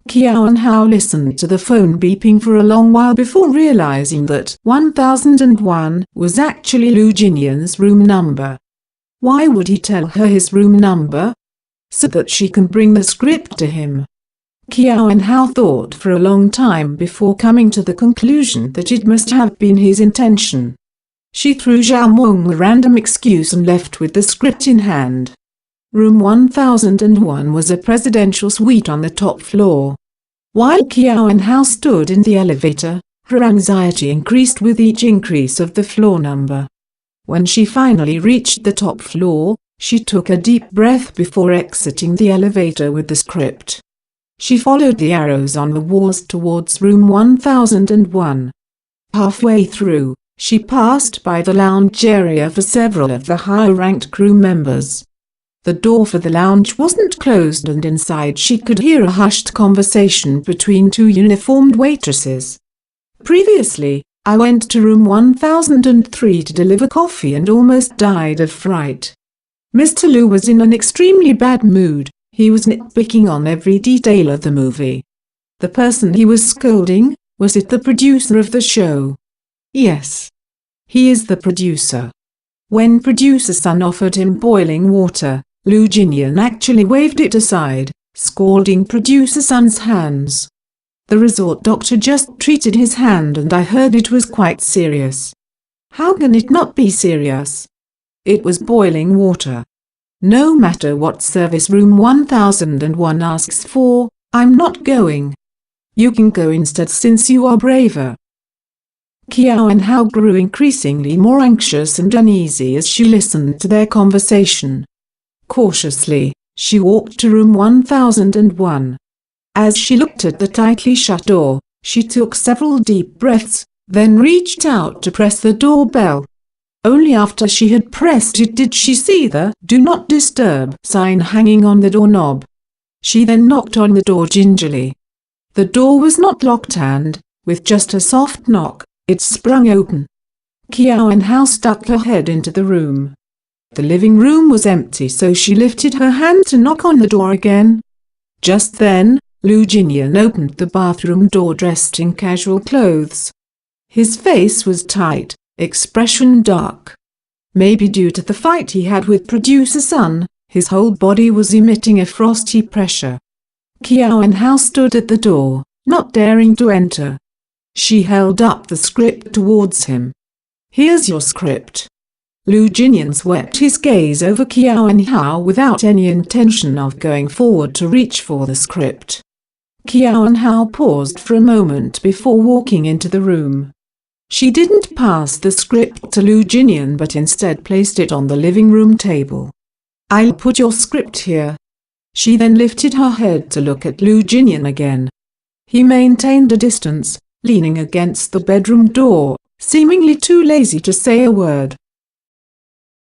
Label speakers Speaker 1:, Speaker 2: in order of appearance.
Speaker 1: Qiao Hao listened to the phone beeping for a long while before realizing that 1001 was actually Lu Jinyan's room number. Why would he tell her his room number? So that she can bring the script to him. Qiao Hao thought for a long time before coming to the conclusion that it must have been his intention. She threw Zhao Meng a random excuse and left with the script in hand. Room 1001 was a presidential suite on the top floor. While Qiao Hao stood in the elevator, her anxiety increased with each increase of the floor number. When she finally reached the top floor, she took a deep breath before exiting the elevator with the script. She followed the arrows on the walls towards room 1001. Halfway through, she passed by the lounge area for several of the higher-ranked crew members. The door for the lounge wasn't closed, and inside she could hear a hushed conversation between two uniformed waitresses. Previously, I went to room 1003 to deliver coffee and almost died of fright. Mr. Lu was in an extremely bad mood. He was nitpicking on every detail of the movie. The person he was scolding, was it the producer of the show? Yes. He is the producer. When Producer Sun offered him boiling water, Lu Jinyan actually waved it aside, scalding Producer Sun's hands. The resort doctor just treated his hand and I heard it was quite serious. How can it not be serious? It was boiling water. No matter what service room 1001 asks for, I'm not going. You can go instead since you are braver. Qiao Hao grew increasingly more anxious and uneasy as she listened to their conversation. Cautiously, she walked to room 1001. As she looked at the tightly shut door, she took several deep breaths, then reached out to press the doorbell. Only after she had pressed it did she see the "Do Not Disturb" sign hanging on the doorknob. She then knocked on the door gingerly. The door was not locked and, with just a soft knock, it sprung open. Qiao Hao stuck her head into the room. The living room was empty, so she lifted her hand to knock on the door again. Just then, Lu Jinyan opened the bathroom door dressed in casual clothes. His face was tight, expression dark. Maybe due to the fight he had with Producer Sun, his whole body was emitting a frosty pressure. Qiao Hao stood at the door, not daring to enter. She held up the script towards him. Here's your script. Lu Jinyan swept his gaze over Qiao Hao without any intention of going forward to reach for the script. Qiao Hao paused for a moment before walking into the room. She didn't pass the script to Lu Jinyan but instead placed it on the living room table. I'll put your script here. She then lifted her head to look at Lu Jinyan again. He maintained a distance, leaning against the bedroom door, seemingly too lazy to say a word.